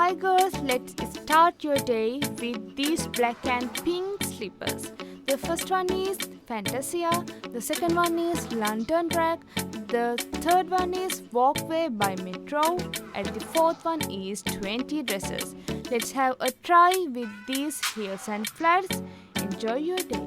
Hi girls, let's start your day with these black and pink slippers. The first one is Fentacia, the second one is Lantern Track, the third one is Walkway by Metro, and the fourth one is 20 dresses. Let's have a try with these heels and flats. Enjoy your day.